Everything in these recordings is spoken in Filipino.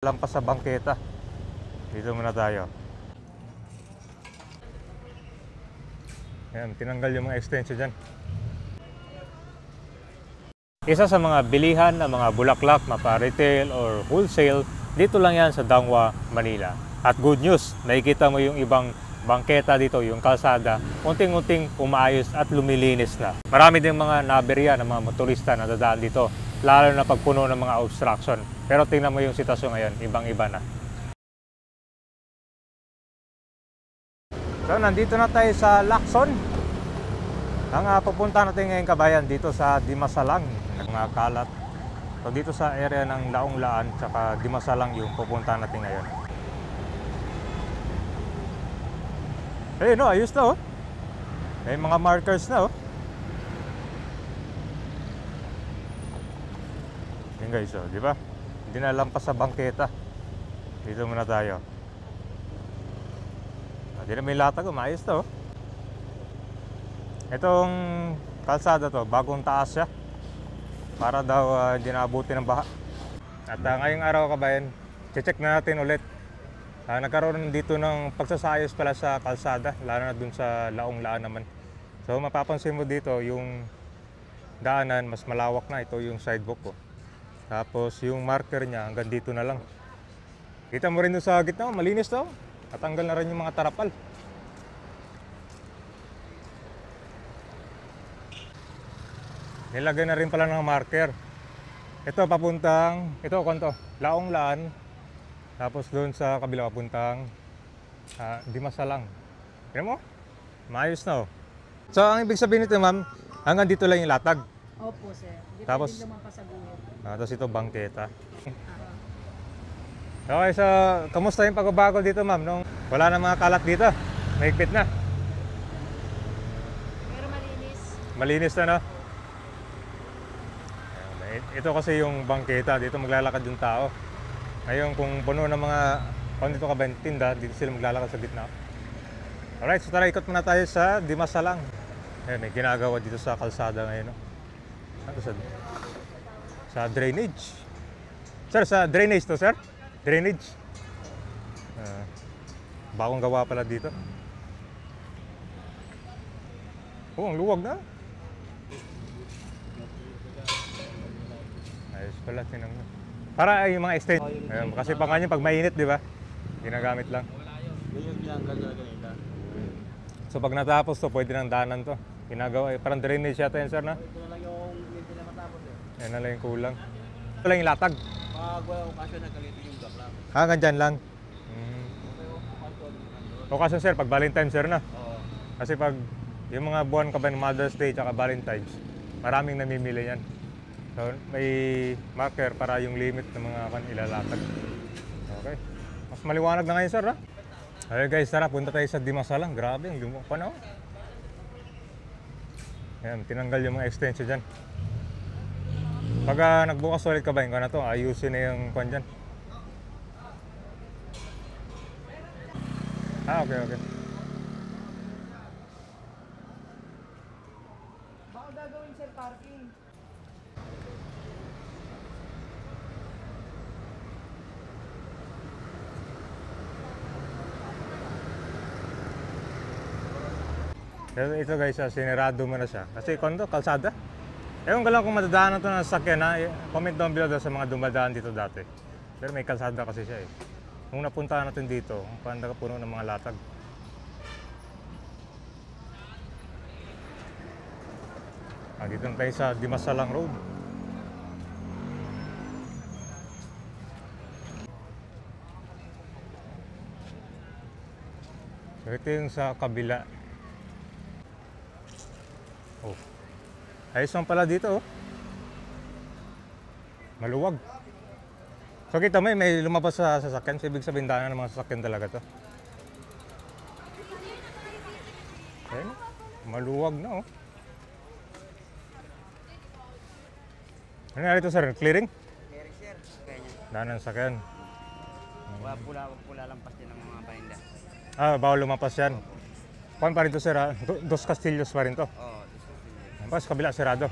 Lampas sa bangketa. Dito muna tayo. Ayan, tinanggal yung mga extension dyan. Isa sa mga bilihan ng mga bulaklak, mapa-retail or wholesale, dito lang yan sa Dangwa, Manila. At good news, nakikita mo yung ibang bangketa dito, yung kalsada, unting-unting umaayos at lumilinis na. Marami din mga naberya ng mga motorista na dadaan dito, lalo na pagpuno ng mga obstruction. Pero tingnan mo yung sitwasyon ngayon, ibang-iba na. So, nandito na tayo sa Lacson. Ang pupunta natin ngayon kabayan dito sa Dimasalang, mga kalat. So, dito sa area ng Laong-Laan, tsaka Dimasalang yung pupunta natin ngayon. Eh, no, ayos na, oh. May mga markers na, oh. Yan guys, oh, di ba? Hindi na lampas sa bangketa. Dito muna tayo. Hindi na may latag, oh. Maayos to, oh. Itong kalsada to, bagong taas siya. Para daw hindi naabuti ng baha. At ngayong araw kabayan, check na natin ulit. Nagkaroon dito ng pagsasayos pala sa kalsada, lalo na dun sa Laong-Laan naman. So mapapansin mo dito, yung daanan mas malawak na. Ito yung sidewalk ko. Tapos yung marker niya hanggang dito na lang. Kita mo rin doon sa gitna, malinis to. Natanggal na rin yung mga tarapal. Nilagay na rin pala ng marker. Ito papuntang, ito kanto, Laong-Laan. Tapos doon sa kabila papuntang Dimasalang. Tignan mo? Maayos na, oh. So ang ibig sabihin nito, ma'am, hanggang dito lang yung latag. Opo, sir. Dito Tapos din naman pasaguhin. tapos ito bangketa. Okay, so kamusta yung pagbabago dito, ma'am? Nung wala na mga kalat dito, mahigpit na. Pero malinis. Malinis na, no? Ito kasi yung bangketa, dito maglalakad yung tao. Ngayon kung puno ng mga dito ka ba yung tinda, dito sila maglalakad sa gitna. Alright, so tara, ikot muna tayo sa Dimasalang. Ayan, may ginagawa dito sa kalsada ngayon, no? Ano sa drainage. Sir, sa drainage to, sir? Drainage. Bagong gawa pala dito. Oh, ang luwag na. Ayos pala, tinang. Para yung mga extension. Kasi pa nga pag mainit, di ba? Ginagamit lang. So pag natapos to, pwede nang daanan to. Ginagawa, parang drainage yata yan, sir, na? Ito na lang yung hindi na matapos eh. Yan na lang yung kulang. Ito lang yung latag. Pag wala okasyon, nagkalitin yung block lang. Hanggang dyan lang. Okasyon, sir, pag Valentine's, sir, na? Oo. Kasi pag yung mga buwan ka ba ng Mother's Day at Valentine's, maraming namimili yan. So may marker para yung limit ng mga ilalatag. Okay. Mas maliwanag na ngayon, sir, ha? Okay guys, tara, punta tayo sa Dimasalang. Grabe, ang lumok pa na, oh. Ayan, tinanggal yung mga extension dyan. Pag nagbukas ulit ka ba yung na to, ayusin na yung kwan dyan. Okay, okay. Baka gagawin, sir, parking. Ito guys, sinirado mo na siya. Kasi kondo, kalsada. Ewan ko lang kung madadaanan ito ng sasakyan, ha? Comment down below sa mga dumadaan dito dati. Pero may kalsada kasi siya, eh. Nung napuntahan natin dito, panda ka puno ng mga latag. Dito na tayo sa Dimasalang Road. So ito yung sa kabila. Oh. Ayos lang pala dito, oh. Maluwag. So kita mo, may lumabas sa sasakyan. So, ibig sabihin daanan ng mga sasakyan talaga to. Okay. Maluwag na, oh. Ano nga ito, sir? Clearing? Very sir, kanya. Daanan ng sasakyan. Pula lampas din ng mga paninda. Bawal lumampas yan. Kuan pa rin to, sir, ha? Dos Castillos pa rin to. Oo, Pas kabila, sarado.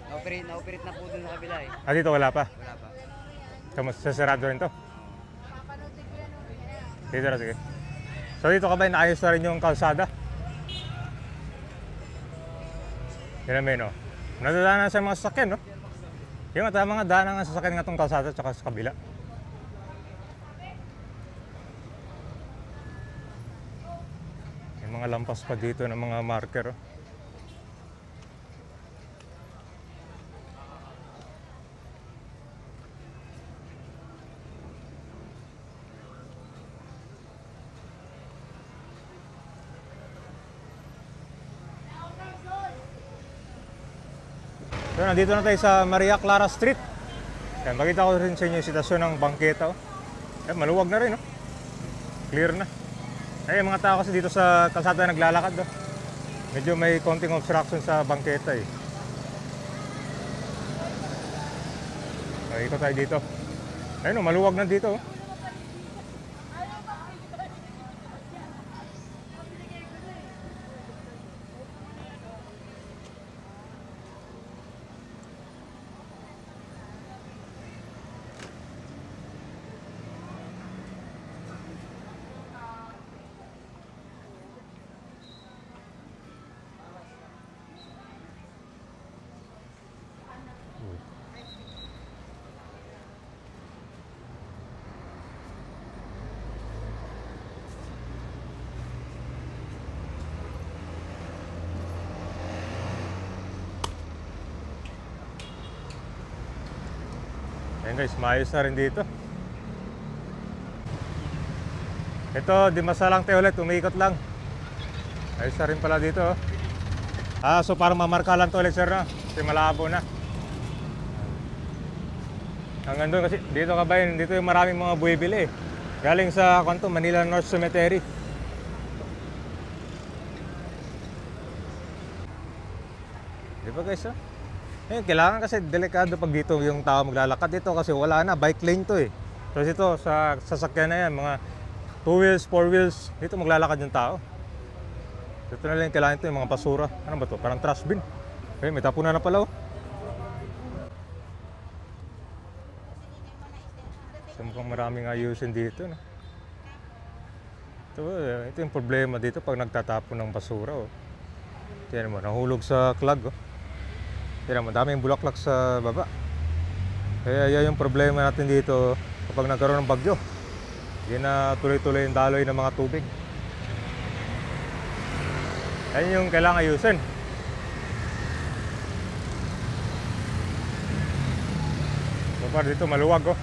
na-operate na po dun sa kabila eh. Dito wala pa. Wala pa. Sasarado rin to. Dito na, sige. So dito ka ba, naayos na rin yung kalsada? Yan namin, no? Nadadaanan sa mga sasakyan, no? Yung mga daanan ng sasakyan nga itong kalsada tsaka sa kabila. May mga lampas pa dito ng mga marker, oh. So, nandito na tayo sa Maria Clara Street. Yan, makita ko rin sa inyo yung sitwasyon ng bangketa. Oh. Yan, maluwag na rin. Oh. Clear na. Ay, mga tao kasi dito sa kalsada naglalakad. Oh. Medyo may konting obstruction sa bangketa. Ikot tayo dito. Ayun, maluwag na dito. Oh. Ayan guys, maayos na rin dito. Ito, di masalang tayo ulit, umiikot lang. Ayos na rin pala dito. Oh. So parang mamarka lang to ulit sir, no? Kasi malabo na. Hanggang doon kasi dito ka ba yun, dito yung maraming mga buwibili. Galing sa kanto, Manila North Cemetery. Di ba guys, oh? Eh, kailangan kasi delikado pag dito yung tao maglalakad dito kasi wala na, bike lane to eh. Tapos ito, sa sasakyan na yan, mga 2 wheels, 4 wheels, dito maglalakad yung tao. Dito na lang kailangan ito, yung mga basura. Ano ba to? Parang trash bin. Okay, may tapunan na pala oh. So mukhang maraming ayusin dito. No? Ito yung problema dito pag nagtatapon ng basura oh. Tignan mo, nahulog sa clog oh. Tignan mo, daming bulaklak sa baba. Kaya yan yung problema natin dito kapag nagkaroon ng bagyo. Hindi na tuloy-tuloy yung daloy ng mga tubig. Yan yung kailangan ayusin. So far dito maluwag oh.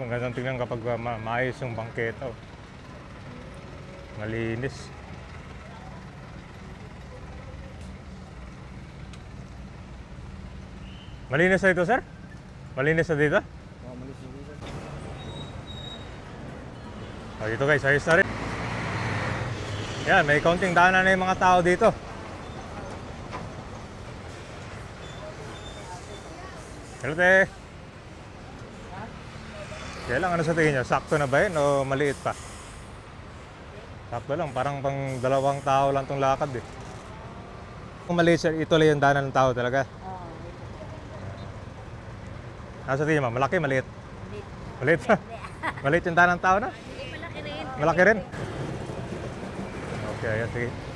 Magandang tingnan kapag maayos yung bangketa. Oh. Malinis. Malinis na ito, sir? Malinis na dito? Oo, malis na dito. Oh, dito guys, ayos na rin. Yan, may kaunting daanan na yung mga tao dito. Hello, te. Kaya lang, ano sa tingin nyo? Sakto na ba yun o maliit pa? Sakto lang, parang pang 2 tao lang itong lakad eh. Kung maliit, ito lang yung daanan ng tao talaga. Nasa tingin mo, malaki, maliit? Maliit pa? Maliit yung daanan ng tao na? Malaki rin. Malaki rin? Okay, ayan, sige.